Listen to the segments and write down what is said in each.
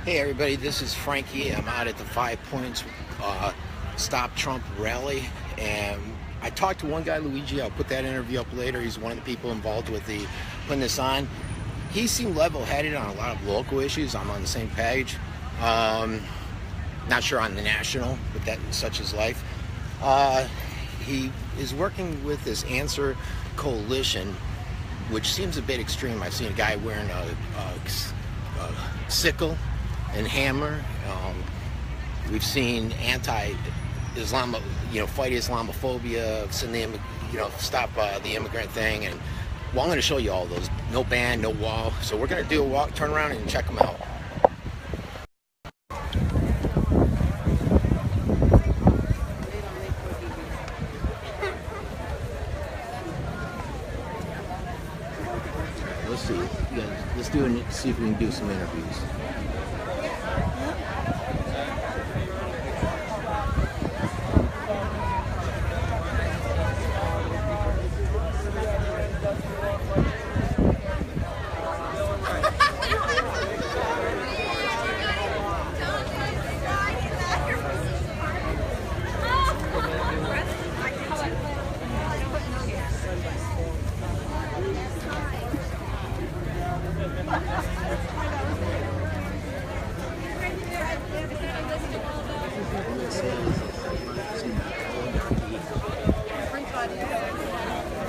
Hey everybody, this is Frankie. I'm out at the 5 Points Stop Trump rally, and I talked to one guy, Luigi. I'll put that interview up later. He's one of the people involved with putting this on. He seemed level-headed on a lot of local issues. I'm on the same page. Not sure on the national, but that such is life. He is working with this Answer coalition, which seems a bit extreme. I've seen a guy wearing a sickle and hammer. We've seen anti-Islam, fight Islamophobia, send the, stop the immigrant thing, and well, I'm going to show you all those. No ban, no wall. So we're going to do a walk, turn around, and check them out. Let's see. Let's do it. See if we can do some interviews.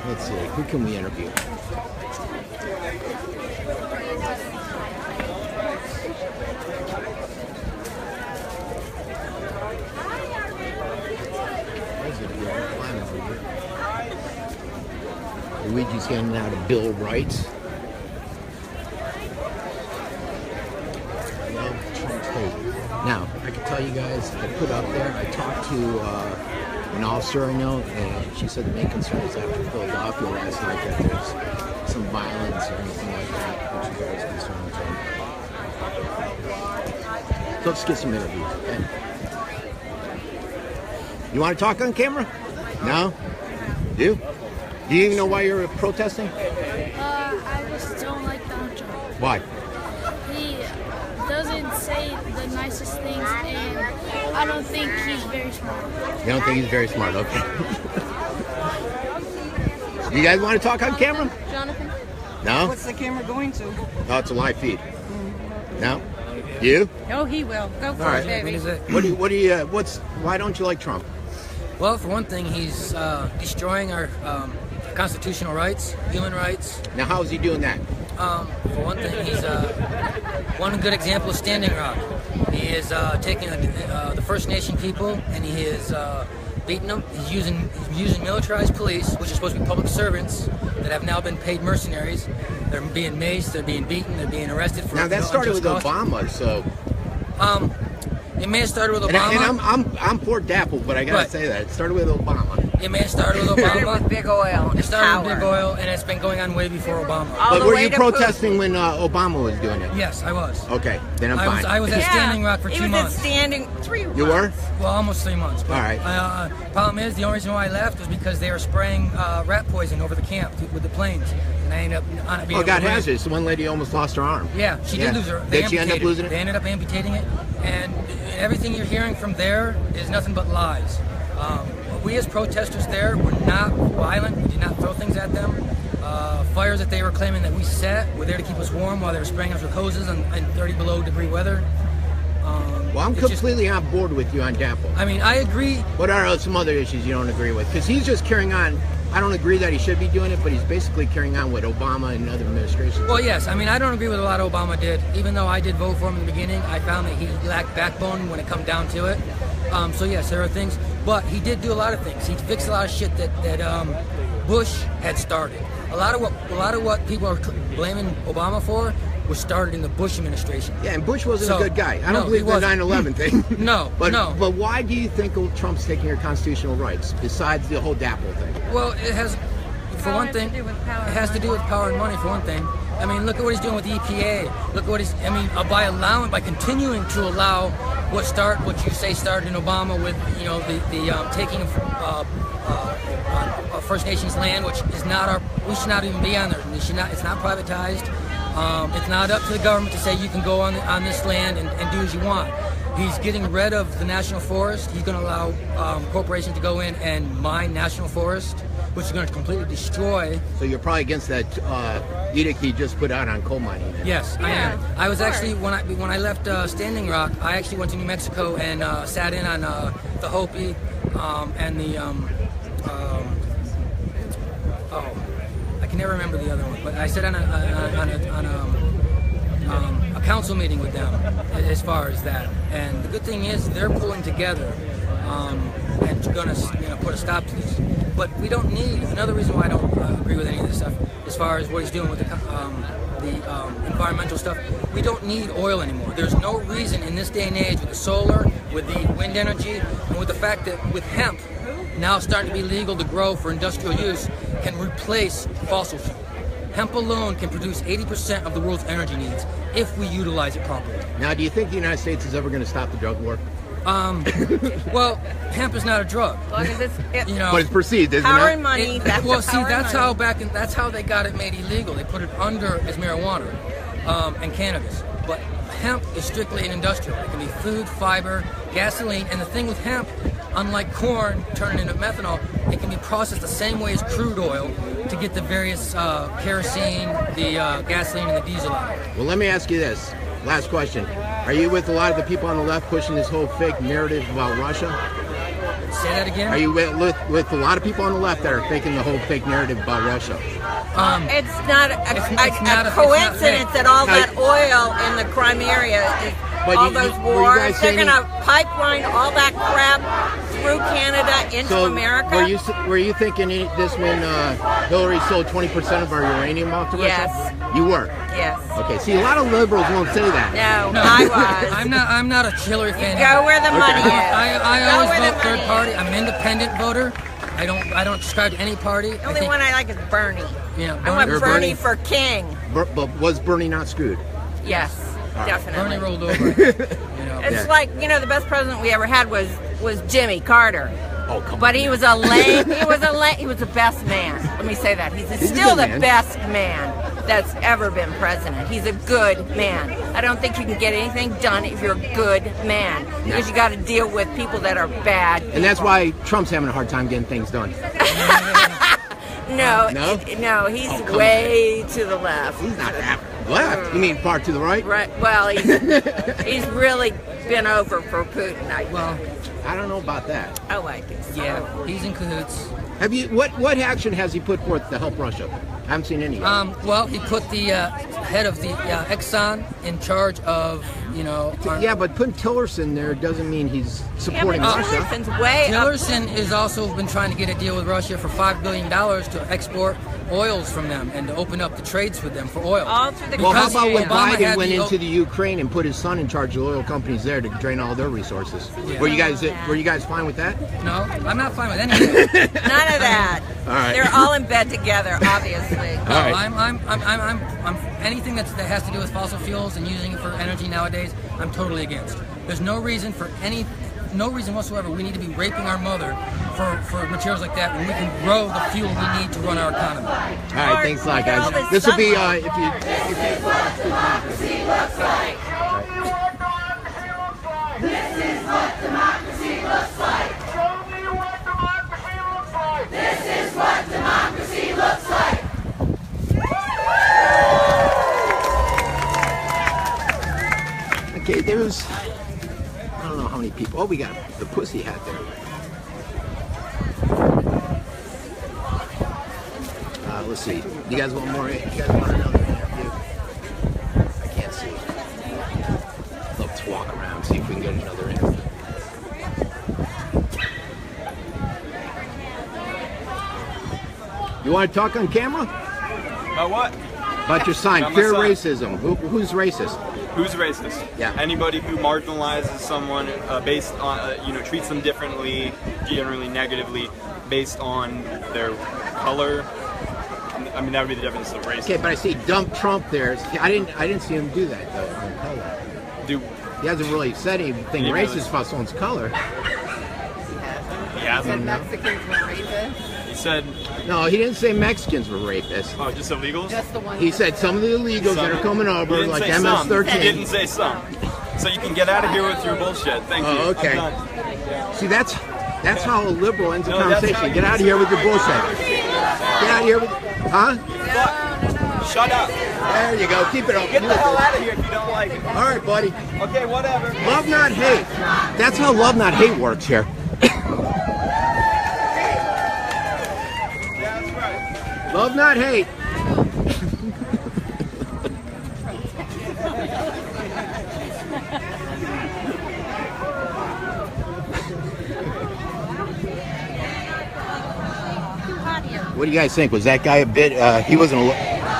Let's see, who can we interview? Luigi's handing out a Bill of Rights. Now, I can tell you guys, I put up there, I talked to an officer I know, and she said the main concern is after Philadelphia last night that there's some violence or anything like that, which you guys are concerned with. So let's get some interviews. Okay? You want to talk on camera? No? Do you even know why you're protesting? I just don't like Donald Trump. Why? He doesn't say the nicest things, and I don't think he's very smart. You don't think he's very smart, okay. You guys want to talk on camera? Jonathan? No? What's the camera going to? Oh, it's a live feed. No? You? Oh, he will. Go for it, baby. Why don't you like Trump? Well, for one thing, he's destroying our constitutional rights, human rights. Now, how is he doing that? For one thing, he's one good example of Standing Rock. He is taking the First Nation people, and he is beating them. He's using militarized police, which are supposed to be public servants that have now been paid mercenaries. They're being maced, they're being beaten, they're being arrested for. Now that started with Obama, so. It may have started with Obama. And I'm for Dapple, but I gotta say that it started with Obama. It may have started with Obama. With big oil. It started with big oil, and it's been going on way before Obama. But were you protesting when Obama was doing it? Yes, I was. Okay, then I'm fine. I was at Standing Rock for 2 months. He was at 3 months. You were? Well, almost 3 months. But, all right. Problem is, the only reason why I left was because they were spraying rat poison over the camp with the planes. And I ended up not being able to God hazardous. One lady almost lost her arm. Yeah, she did lose her. Did she end up losing it? They ended up amputating it. And everything you're hearing from there is nothing but lies. We as protesters there were not violent. We did not throw things at them. Fires that they were claiming that we set were there to keep us warm while they were spraying us with hoses in 30 below degree weather. Well, I'm completely on board with you on Dapple. I mean, I agree. What are some other issues you don't agree with? Because he's just carrying on. I don't agree that he should be doing it, but he's basically carrying on what Obama and other administrations. Well, yes. I mean, I don't agree with a lot Obama did. Even though I did vote for him in the beginning, I found that he lacked backbone when it come down to it. So yes, there are things, but he did do a lot of things. He fixed a lot of shit that Bush had started. A lot of what people are blaming Obama for was started in the Bush administration. Yeah, and Bush wasn't a good guy. I don't believe the 9/11 thing. No, But why do you think Trump's taking your constitutional rights, besides the whole Dapple thing? Well, it has, for one thing, it has to do with power and money, for one thing. I mean, look at what he's doing with the EPA. Look at what he's, by continuing to allow what you say started in Obama with, the taking of First Nations land, which is not we should not even be on there. It's not privatized. It's not up to the government to say you can go on this land and do as you want. He's getting rid of the national forest. He's going to allow corporations to go in and mine national forest, which is going to completely destroy. So you're probably against that edict he just put out on coal mining. Then. Yes, I am. I was actually when I left Standing Rock, I actually went to New Mexico and sat in on the Hopi and the I can never remember the other one, but I sat on a council meeting with them as far as that. And the good thing is they're pulling together and going to put a stop to this. But we don't need, another reason why I don't agree with any of this stuff, as far as what he's doing with the environmental stuff, we don't need oil anymore. There's no reason in this day and age with the solar, with the wind energy, and with the fact that with hemp now starting to be legal to grow for industrial use, can replace fossil fuel. Hemp alone can produce 80% of the world's energy needs if we utilize it properly. Now, do you think the United States is ever going to stop the drug war? Well, hemp is not a drug. As long as it's But it's perceived, isn't power it? and money. That's how they got it made illegal. They put it under as marijuana and cannabis. But hemp is strictly an industrial. It can be food, fiber, gasoline, and the thing with hemp, unlike corn turning into methanol, it can be processed the same way as crude oil to get the various kerosene, the gasoline, and the diesel out. Well, let me ask you this. Last question. Are you with a lot of the people on the left pushing this whole fake narrative about Russia? Say that again? Are you with a lot of people on the left that are faking the whole fake narrative about Russia? It's not a coincidence that all that oil in the Crimea area is all those wars. They're going to pipeline all that crap through Canada into America. Were you thinking this when Hillary sold 20% of our uranium off to Russia? Yes. You were? Yes. Okay. See, a lot of liberals won't say that. No, I was. I'm not a Hillary fan. Go where the money is. I always vote third party. I'm an independent voter. I don't subscribe to any party. The only one I like is Bernie. Yeah, I want Bernie for king. But was Bernie not screwed? Yes, definitely. Bernie rolled over. It's like, the best president we ever had was Jimmy Carter. Oh, come on. But he was a lame. He was the best man. Let me say that. He's still the best man that's ever been president. He's a good man. I don't think you can get anything done if you're a good man, because you got to deal with people that are bad people. And that's why Trump's having a hard time getting things done. No, he's way to the left. He's not that left. You mean far to the right? Right. Well, he's really been over for Putin. I don't know about that. Oh, I think so. Yeah, he's in cahoots. Have you? What action has he put forth to help Russia? I haven't seen any yet. Well, he put the head of the Exxon in charge of, Yeah, but putting Tillerson there doesn't mean he's supporting Russia. Tillerson's way up. Tillerson has also been trying to get a deal with Russia for $5 billion to export oils from them and to open up the trades with them for oil. All through the Well, how about when Obama Biden had went the into the Ukraine and put his son in charge of the oil companies there to drain all their resources? Yeah. Were you guys fine with that? No, I'm not fine with any of that. None of that. All right. They're all in bed together, obviously. No, right. I'm anything that has to do with fossil fuels and using it for energy nowadays, I'm totally against. There's no reason whatsoever we need to be raping our mother for materials like that when we can grow the fuel we need to run our economy. All right, thanks a lot, guys. This will be if you. This is what democracy looks like. Show me what democracy looks like. This is what democracy looks like. Okay, there's, I don't know how many people. Oh, we got the pussy hat there. Let's see. You guys want more? You guys want another interview? I can't see. Let's walk around, see if we can get another interview. You want to talk on camera? About what? About your sign, About my fear sign. racism. Who's racist? Who's racist? Yeah. Anybody who marginalizes someone based on, treats them differently, generally negatively, based on their color. I mean, that would be the definition of racism. Okay, but I see dump Trump there. I didn't see him do that though on color. He hasn't really said anything racist about someone's color. He hasn't. Mexicans were racist. He said. No, he didn't say Mexicans were rapists. Oh, just illegals? Just the one. He said some of the illegals that are coming over, He didn't like say some. MS-13. He didn't say some. So you can get out of here with your bullshit. Thank you. Oh, okay. I'm done. See, that's how a liberal ends a No, that's how conversation. you Get out of here with your bullshit. Get out of here with, huh? Fuck. Shut up. There you go. Keep it up. Get the hell out of here if you don't like it. All right, buddy. Okay, whatever. Love, not hate. That's how love, not hate works here. Yeah, that's right. Love, not hate. What do you guys think? Was that guy a bit? He wasn't.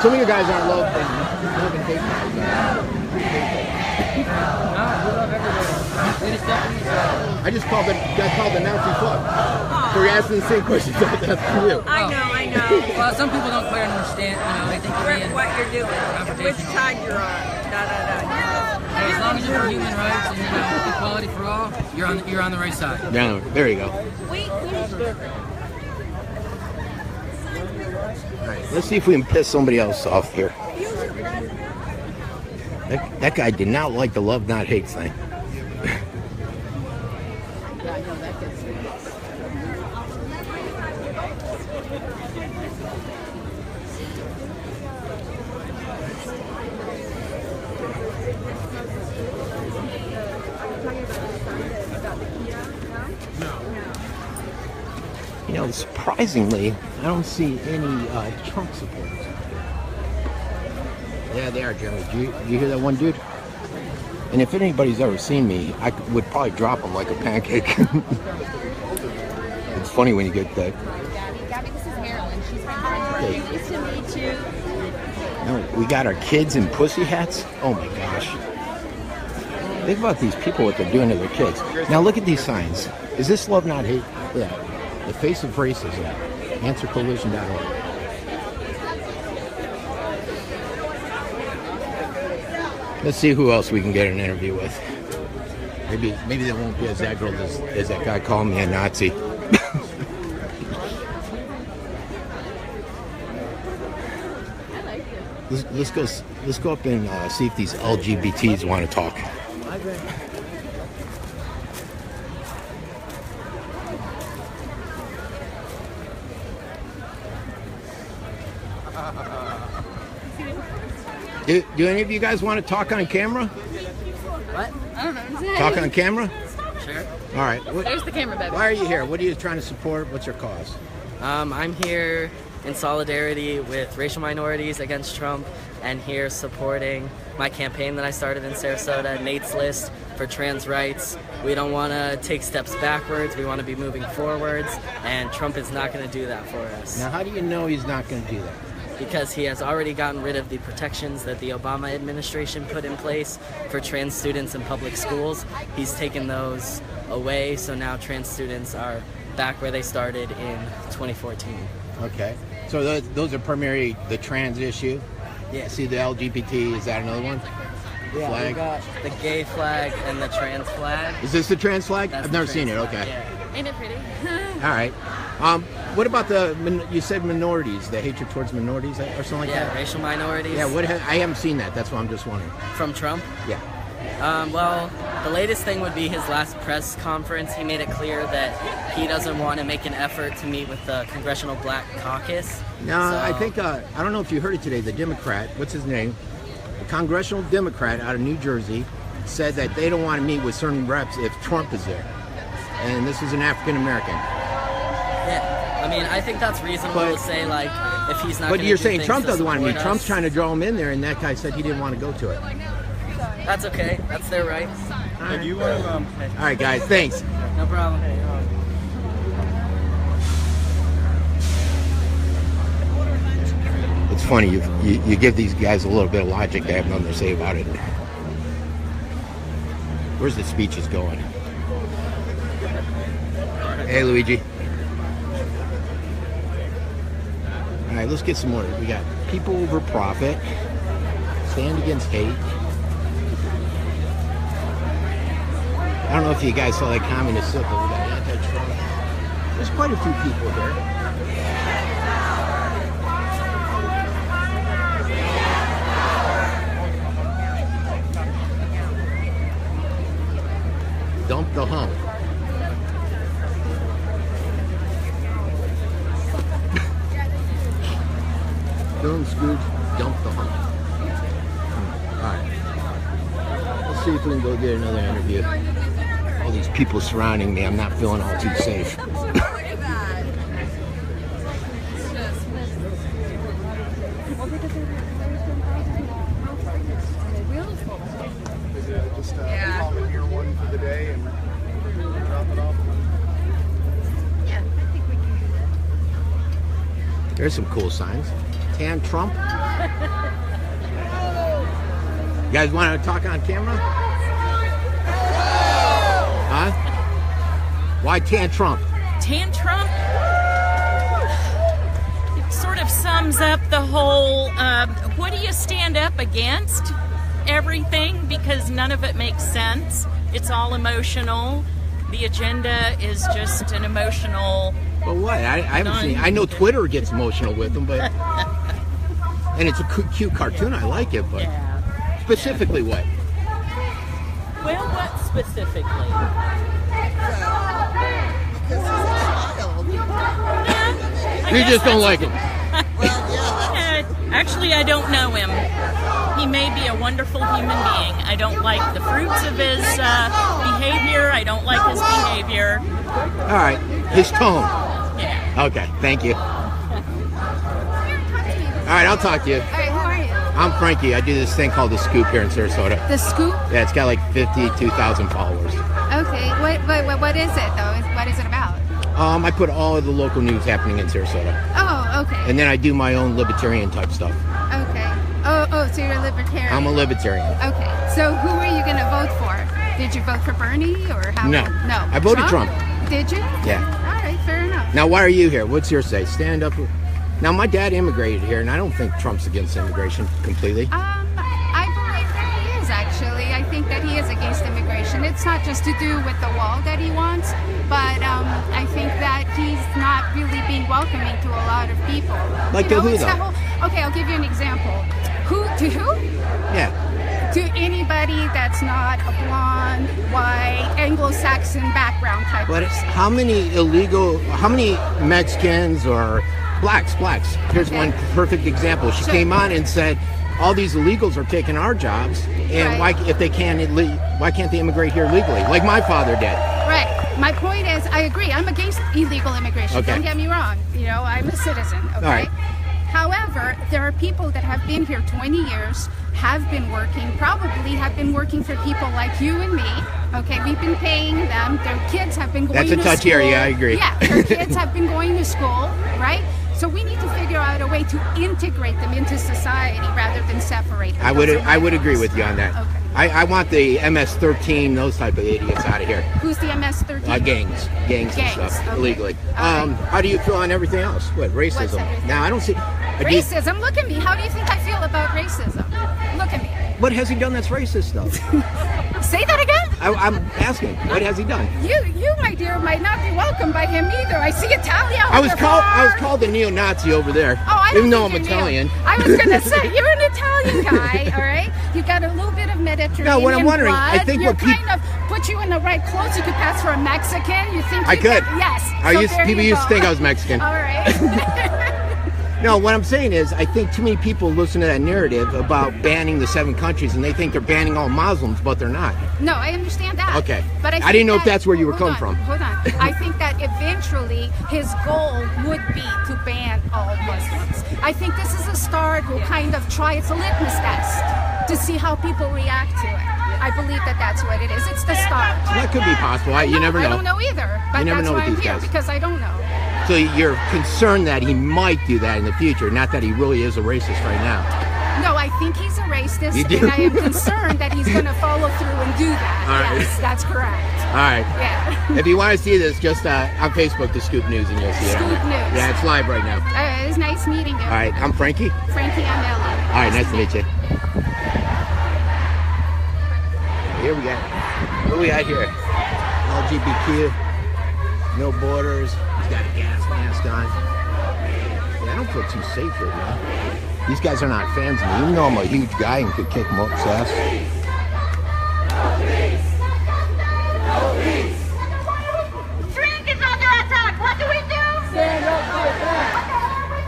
Some of you guys aren't love and hate guys. No, we love everybody. It is definitely I just got called the Nazi fuck for asking the same questions that's for you. I know. Well, some people don't quite understand. You know, they think you're being What you're doing, which side you're on. As long as you're for human rights and equality for all, you're on the right side. No, there you go. All right, let's see if we can piss somebody else off here. That guy did not like the love, not hate thing. You know, surprisingly, I don't see any Trump supporters. Yeah, they are, Jeremy. Did you hear that one dude? And if anybody's ever seen me, I would probably drop him like a pancake. It's funny when you get that. Gabby, this is Marilyn. She's my friend. Nice to meet you. No, we got our kids in pussy hats. Oh my gosh. Think about these people, what they're doing to their kids. Now look at these signs. Is this love, not hate? Yeah. The face of racism. AnswerCollision.org. Let's see who else we can get an interview with. Maybe they won't be as aggro as that guy called me a Nazi. Let's go up and see if these LGBTs want to talk. Do any of you guys want to talk on camera? What? I don't know. Talk on camera? Sure. All right. There's the camera, baby. Why are you here? What are you trying to support? What's your cause? I'm here in solidarity with racial minorities against Trump and here supporting my campaign that I started in Sarasota, Nate's List for trans rights. We don't want to take steps backwards. We want to be moving forwards, and Trump is not going to do that for us. Now, how do you know he's not going to do that? Because he has already gotten rid of the protections that the Obama administration put in place for trans students in public schools. He's taken those away, so now trans students are back where they started in 2014. Okay. So those are primarily the trans issue? Yeah. See the LGBT, is that another one? Yeah, Flag? we got the gay flag and the trans flag. Is this the trans flag? That's I've the never seen it, trans flag, okay. yeah. Ain't it pretty? All right. What about you said minorities, the hatred towards minorities or something like Yeah, that? racial minorities. Yeah, I haven't seen that. That's why I'm just wondering. From Trump? Yeah. Well, the latest thing would be his last press conference. He made it clear that he doesn't want to make an effort to meet with the Congressional Black Caucus. No, I think, I don't know if you heard it today, the Democrat, what's his name? The Congressional Democrat out of New Jersey said that they don't want to meet with certain reps if Trump is there. And this is an African American. Yeah, I mean, I think that's reasonable to say, like, if he's not. But gonna you're do saying things Trump doesn't want to meet. support Trump's us. trying to draw him in there, and that guy said he didn't want to go to it. That's okay. That's their right. If you want to, All right, guys. Thanks. No problem. It's funny. You give these guys a little bit of logic. They have nothing to say about it. Where's the speeches going? Hey, Luigi. All right, let's get some more. We got people over profit, stand against hate. I don't know if you guys saw that communist slip, but we got anti-Trump, There's quite a few people here. Dump the hump. Don't scoot, dump the hump. Alright. Let's see if we can go get another interview. All these people surrounding me, I'm not feeling all too safe. Just commandeer one for the day and drop it off. Yeah, I think we can do that. There's some cool signs. Tan Trump. You guys want to talk on camera? Huh? Why Tan Trump? Tan Trump sort of sums up the whole, what do you stand up against? Everything, because none of it makes sense. It's all emotional. The agenda is just an emotional... Well, what? I haven't seen. I know Twitter gets emotional with them, but and it's a cute cartoon. I like it, but specifically what? Well, what specifically? You just don't like him. Actually, I don't know him. He may be a wonderful human being. I don't like the fruits of his behavior. I don't like his behavior. All right, his tone. Yeah. Okay, thank you. All right, I'll talk to you. All right, who are you? I'm Frankie. I do this thing called The Scoop here in Sarasota. The Scoop? Yeah, it's got like 52,000 followers. Okay, what is it though? What is it about? I put all of the local news happening in Sarasota. Oh, okay. And then I do my own libertarian type stuff. Okay. Oh, so you're a libertarian. I'm a libertarian. Okay. So who are you going to vote for? Did you vote for Bernie or how? No. No. I voted Trump. Did you? Yeah. All right, fair enough. Now, why are you here? What's your say? Stand up. Now, my dad immigrated here, and I don't think Trump's against immigration completely. I believe that he is actually. I think that he is against immigration. It's not just to do with the wall that he wants, but I think that he's not really being welcoming to a lot of people. Like to who, though? Okay, I'll give you an example. To who? Yeah. To anybody that's not a blonde, white, Anglo-Saxon background type But person. how many Mexicans or blacks? Here's one perfect example. She came on and said, all these illegals are taking our jobs, and why can't they immigrate here legally, like my father did? Right. My point is, I agree. I'm against illegal immigration. Okay. Don't get me wrong. You know, I'm a citizen. Okay. All right. However, there are people that have been here 20 years, have been working, probably have been working for people like you and me. Okay, we've been paying them. Their kids have been going to school. That's a touchy area, I agree. Yeah, their kids have been going to school, right? So we need to figure out a way to integrate them into society rather than separate them. I would agree with you on that. Okay. I want the MS-13, those type of idiots out of here. Who's the MS-13? Gangs and stuff, okay. illegally. How do you feel on everything else? What, racism? Now, I don't see... Racism? Look at me. How do you think I feel about racism? Look at me. What has he done that's racist, though? Say that again? I'm asking. What has he done? You, my dear, might not be welcomed by him either. I see Italia. I was called a neo-Nazi over there. Oh, I don't even though I'm think you're Italian. I was gonna say you're an Italian guy, all right? You got a little bit of Mediterranean No, what I'm wondering, blood. I think you're what people kind of put you in the right clothes. You could pass for a Mexican. You think I could. Yes. People used to think I was Mexican. All right. No, what I'm saying is, I think too many people listen to that narrative about banning the 7 countries, and they think they're banning all Muslims, but they're not. No, I understand that. Okay. But I didn't know if that's where you were coming from. Hold on. I think that eventually his goal would be to ban all Muslims. I think this is a start. We'll kind of try. It's a litmus test to see how people react to it. I believe that that's what it is. It's the start. That could be possible. You never know. I don't know either. But You never that's know why with I'm these here, guys. because I don't know. So you're concerned that he might do that in the future, not that he really is a racist right now. No, I think he's a racist, You do? and I am concerned that he's going to follow through and do that. All right. Yes, that's correct. All right. Yeah. If you want to see this, just on Facebook, The Scoop News, and you'll see it. Scoop News. Yeah, it's live right now. It was nice meeting you. All right, I'm Frankie. Frankie, I'm Ella. All right, nice to meet you. Here we go. What do we got here? LGBTQ. No borders. He's got a gas mask on. Yeah, I don't feel too safe right now. These guys are not fans of me, even though I'm a huge guy and could kick them up's ass. Drink is under attack. What do we do? Stand up, fight back.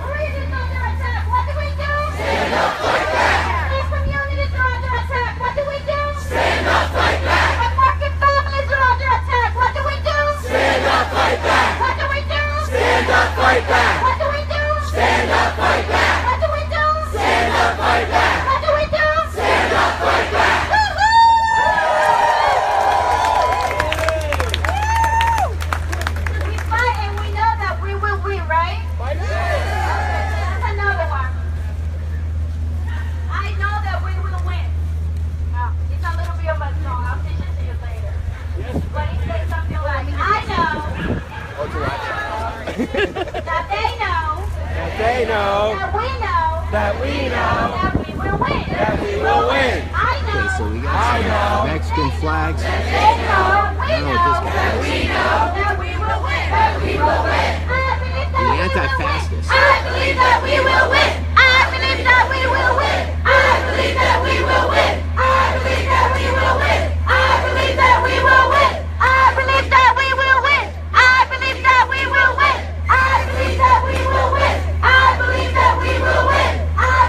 Breathe is under attack. What do we do? Stand up, fight back. These communities are under attack. What do we do? Stand up, fight back. And working families are under attack. What do we do? Stand up, fight back. What do we do? Stand up, fight back. What do we do? Stand up, fight back. What do we do? Stand up, fight back. What do we do? Stand up, fight back. We fight and we know that we will win, right? That's another one. I know that we will win. It's a little bit of a song. I'll teach it to you later. But it says something like, I know that they know that we know that we will win. That we will win. I know. Okay, so we got some Mexican flags. They know. We know that we know that we will win. That we will win. The anti-fascists. I believe that we will win. I believe that we will win. I believe that we will win. I believe that we will win. I believe that we will win. I believe that we will win. I believe that we will win. I believe that we will win. I believe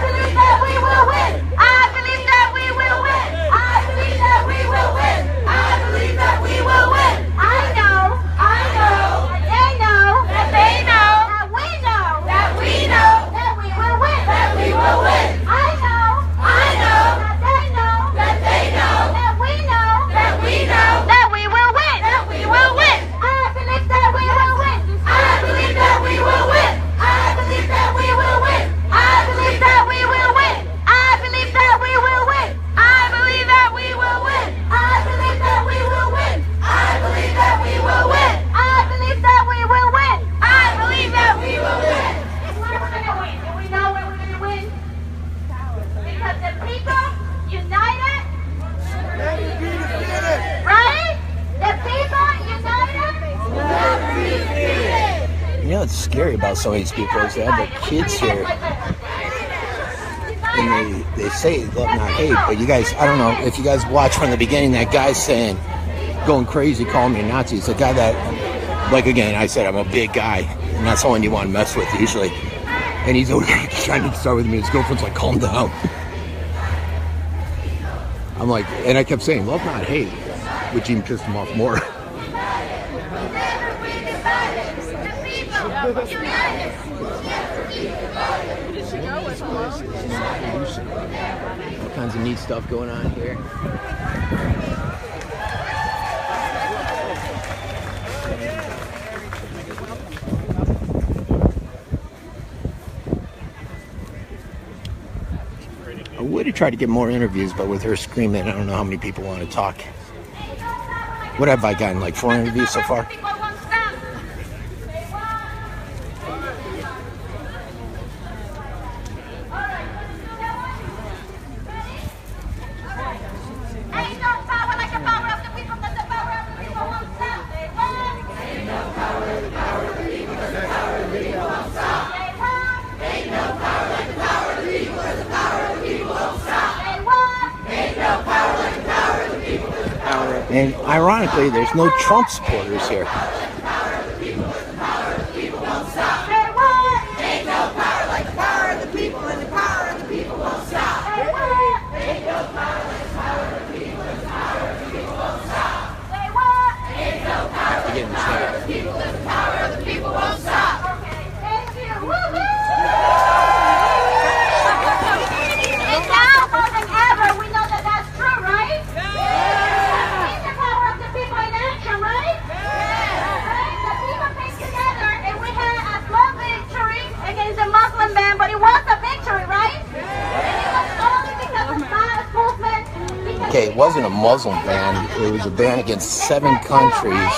that we will win. I believe that we will win. I believe that we will win. I believe that we will win. I believe that we will win. I know that they know that we know that we will win. That we will win. I know that they know that we know that we will win. That we will win. I believe that we will win. I believe that we will win. I believe that we will win. I believe that we will win. I believe that we will win. I believe that we will win. I believe that we will win. I believe that we will win. I believe that we will win. I believe that we will win. We're gonna win. Do we know where we're gonna win? Because the people united. Right? The people united. You know what's scary about some of these people is they have their kids here. And they say love not hate, but you guys, I don't know if you guys watch from the beginning, that guy's saying, going crazy, calling me a Nazi. It's a guy that, like again, I said, I'm a big guy, and not someone you want to mess with usually. And he's over there trying to start with me. His girlfriend's like, calm down. I'm like, and I kept saying, love not hate, which even pissed him off more. All kinds of neat stuff going on here. I would have tried to get more interviews, but with her screaming, I don't know how many people want to talk. What have I gotten, like 4 interviews so far? And ironically, there's no Trump supporters here. Okay, it wasn't a Muslim ban. It was a ban against 7 countries,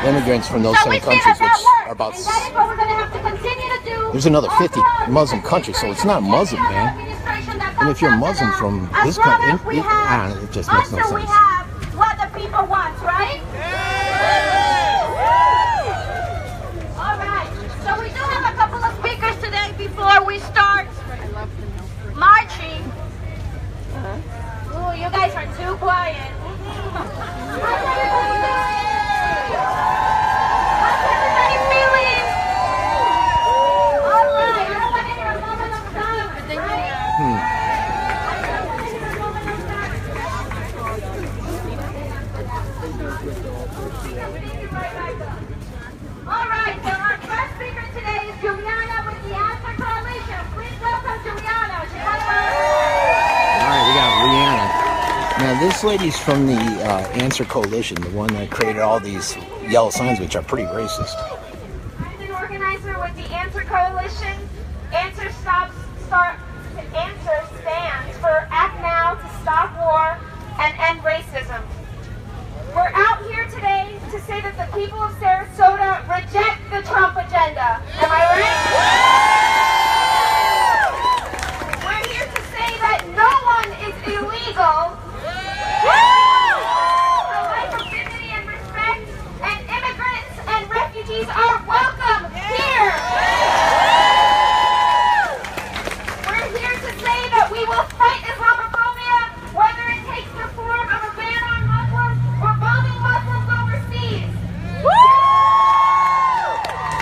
immigrants from those 7 countries, which are about... There's another 50 Muslim countries, so it's not a Muslim ban. And if you're a Muslim from this country, I don't know, it just makes no sense. We have what the people want, right? this lady's from the Answer Coalition, the one that created all these yellow signs, which are pretty racist. I'm an organizer with the Answer Coalition. Answer stands for Act Now to Stop War and End Racism. We're out here today to say that the people of Sarasota reject the Trump agenda. Am I right? We're here to say that no one is illegal. A life of dignity and respect, and immigrants and refugees are welcome here. We're here to say that we will fight Islamophobia, whether it takes the form of a ban on Muslims or bombing Muslims overseas.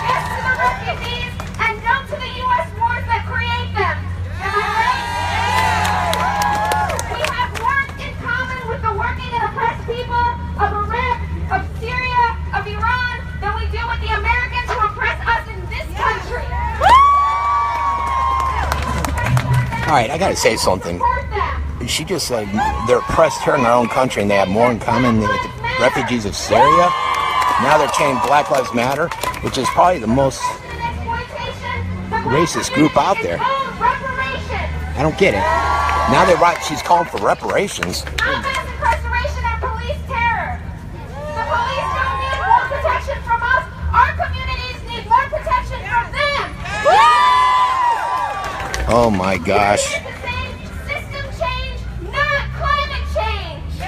Yes to the refugees and no to the U.S. wars that create them. Am I right? We have more in common with the working and oppressed people of Iraq, of Syria, of Iran than we do with the Americans who oppress us in this country. All right, I gotta say something. She just said they're oppressed here in their own country and they have more in common with the refugees of Syria. Now they're chanting Black Lives Matter, which is probably the most racist group out there. I don't get it. Now she's calling for reparations. Not mass incarceration and police terror. The police don't need more protection from us. Our communities need more protection from them. Oh my gosh. System change, not climate change.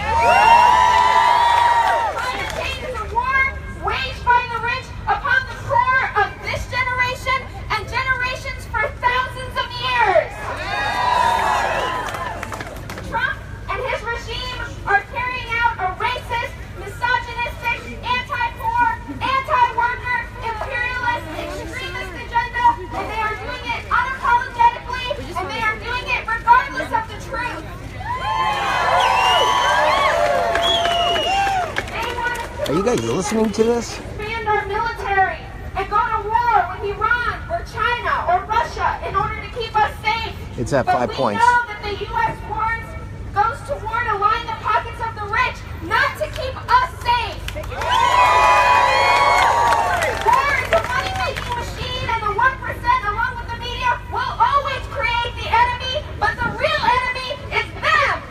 Climate change is a war waged by the rich upon the poor of this generation and generations for thousands of years. Trump and his regime are carrying out a racist, misogynistic, anti-poor, anti-worker, imperialist, extremist agenda, and they are doing it unapologetically, and they are doing it regardless of the truth. Are you guys listening to this? Expand our military and go to war with Iran or China or Russia in order to keep us safe. It's at 5 points. We know that the U.S. goes to war to line the pockets of the rich, not to keep us safe. War is a money-making machine, and the 1%, along with the media, will always create the enemy, but the real enemy is them.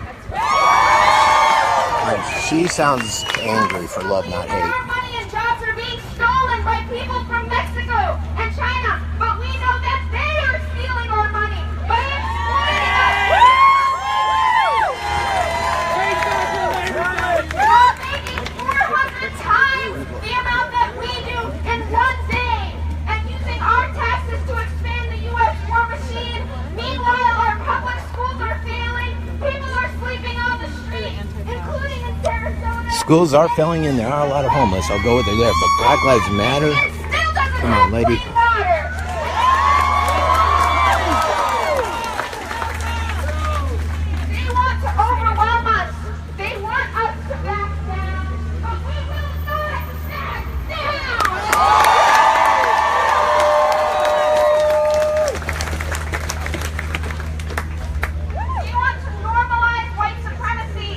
She sounds angry for love, not hate. Our money and jobs are being stolen by people from Mexico and China, but we know that they are stealing our money by exploiting us. We're making 400 times the amount that we do in one day, and using our taxes to expand the U.S. war machine. Meanwhile, our public schools are failing. People are sleeping on the streets, including in Sarasota. Schools are failing and there are a lot of homeless. I'll go with her there. But Black Lives Matter? Come on, lady. They want to overwhelm us. They want us to back down. But we will not back down. They want to normalize white supremacy.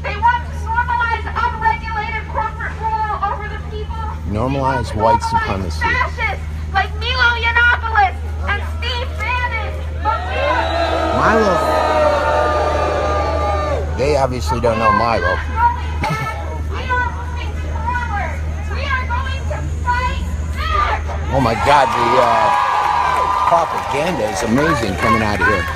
They want to normalize unregulated corporate rule over the people. Normalize white supremacy. Fascists like Milo Yiannopoulos and Steve Bannon. But we Milo. They obviously don't know Milo. we are moving forward. We are going to fight back. Oh my God, the propaganda is amazing coming out of here.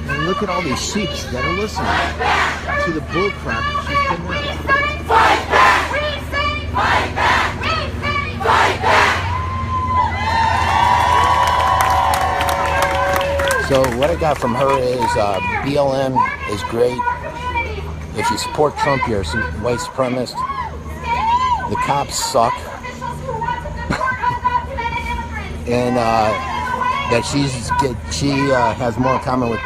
And look at all these sheeps that are listening to the bull crap that she's putting out. Fight back! We say fight back! We say fight back! So what I got from her is BLM is great. If you support Trump, you're a white supremacist. The cops suck. And that she has more in common with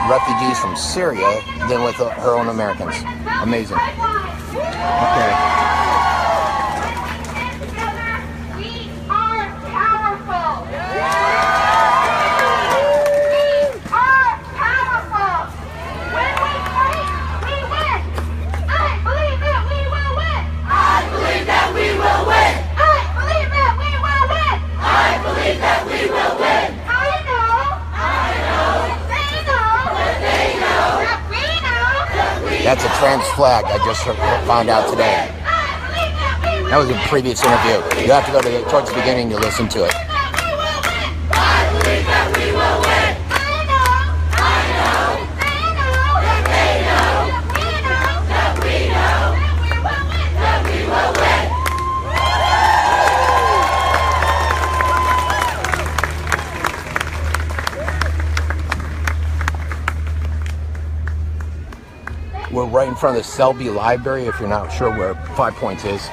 refugees from Syria than with her own Americans. Amazing. Okay. We are powerful. We are powerful. that's a trans flag. I just found out today. That was a previous interview. You have to go towards the beginning to listen to it. I believe that we will win. I know that they know that we know that we will win. We're right in front of the Selby Library, if you're not sure where 5 Points is.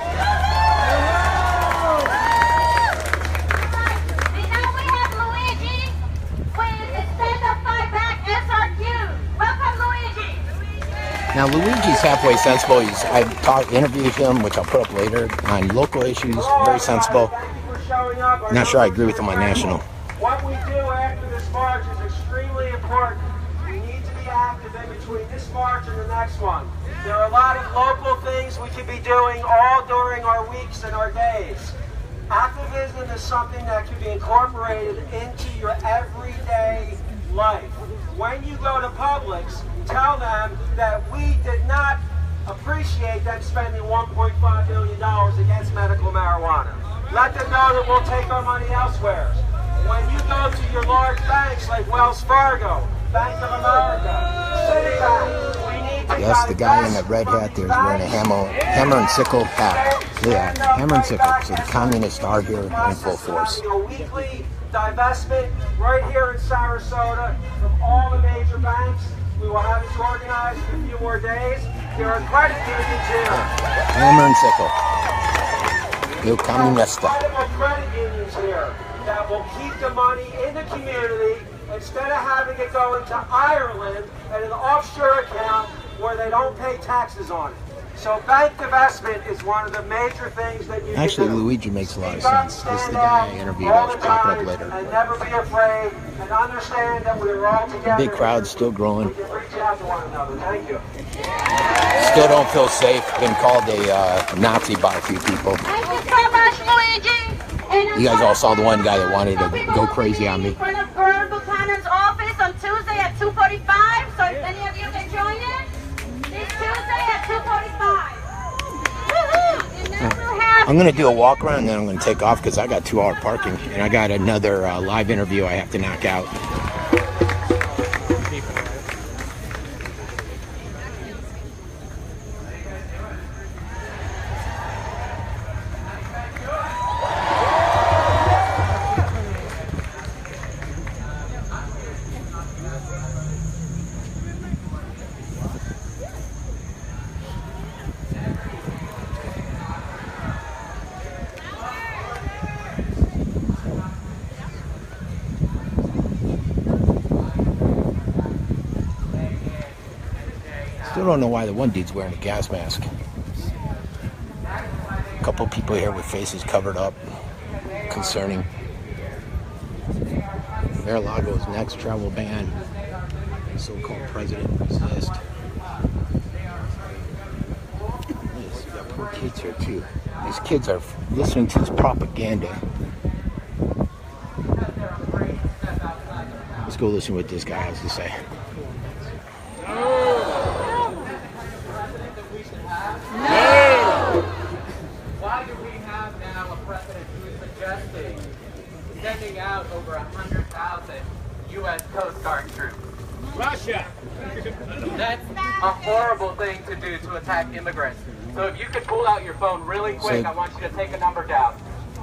Now Luigi's halfway sensible. I've interviewed him, which I'll put up later, on local issues. Very sensible. Not sure I agree with him on national. What we do after this march is extremely important. We need to be active in between this march and the next one. There are a lot of local things we could be doing all during our weeks and our days. Activism is something that can be incorporated into your everyday life. When you go to Publix, tell them that we did not appreciate them spending $1.5 million against medical marijuana. Let them know that we'll take our money elsewhere. When you go to your large banks like Wells Fargo, Bank of America, Citibank, we need to Yes, the guy in the red hat there is wearing a hammer and sickle hat. Yeah, hammer and sickle. So the communists are here in full force. A weekly divestment right here in Sarasota from all the major banks. We will have it organized in a few more days. There are credit unions here. Hammer and sickle. You communista. Incredible credit unions here that will keep the money in the community instead of having it go into Ireland and an offshore account where they don't pay taxes on it. So bank divestment is one of the major things that you Actually, can do. Luigi makes a lot of sense. This is the guy I interviewed. I'll pop it up later. And never be afraid and understand that we're all together. Big crowd, still growing. We can reach out to one another. Thank you. Still don't feel safe. Been called a Nazi by a few people. Thank you so much, Luigi. You guys all saw the one guy that wanted to go crazy on me. In front of Colonel Buchanan's office on Tuesday at 2:45. So if any of you can join in, this Tuesday at 2:45. I'm going to do a walk around and then I'm going to take off because I got 2-hour parking and I got another live interview I have to knock out. Still don't know why the one dude's wearing a gas mask. A couple people here with faces covered up. Concerning. Mar-a-Lago's next travel ban. So-called president resist. Yes, you got poor kids here too. These kids are listening to this propaganda. Let's go listen to what this guy has to say. Why do we have now a president who is suggesting sending out over 100,000 U.S. Coast Guard troops? Russia! That's a horrible thing to do to attack immigrants. So if you could pull out your phone really quick, I want you to take a number down.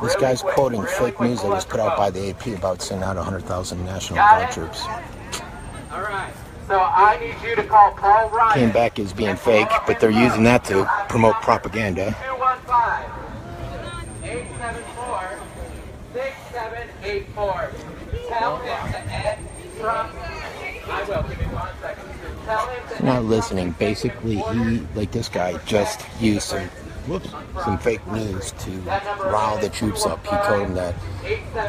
This guy's quoting fake news that was put out by the AP about sending out 100,000 National Guard troops. All right. So I need you to call Paul Ryan. Came back as being fake, but they're using that to promote propaganda. 215-874-6784. Tell him to end Trump. I will. Give me 1 second. Tell him to Not listening. Basically, he, like this guy, just used some fake news to rile the troops up. He told them that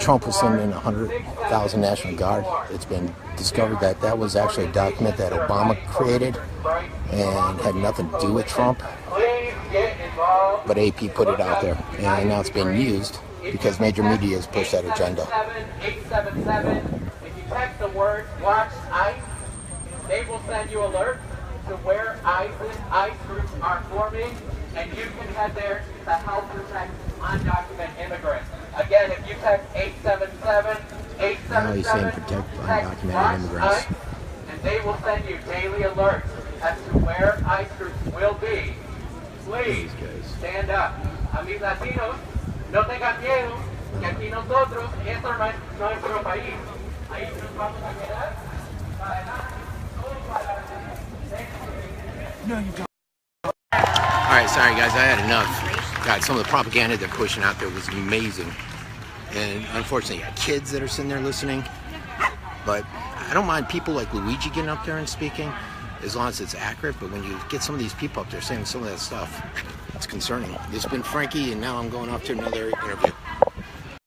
Trump was sending 100,000 National Guard. It's been discovered that that was actually a document that Obama created and had nothing to do with Trump. But AP put it out there, and now it's being used because major media has pushed that agenda. 877. If you text the word "watch ICE," they will send you alerts to where ICE ICE groups are forming, and you can head there to help protect undocumented immigrants. Again, if you text 877-877, Now he's saying protect undocumented immigrants. ICE, and they will send you daily alerts as to where ICE groups will be. Please stand up. A mis latinos, no tengan miedo, que aquí nosotros, esto no es nuestro país. Ahí nos vamos a quedar. No, you don't. Alright, sorry guys, I had enough. God, some of the propaganda they're pushing out there was amazing. And unfortunately, you got kids that are sitting there listening. But I don't mind people like Luigi getting up there and speaking, as long as it's accurate. But when you get some of these people up there saying some of that stuff, it's concerning. This has been Frankie, and now I'm going off to another interview.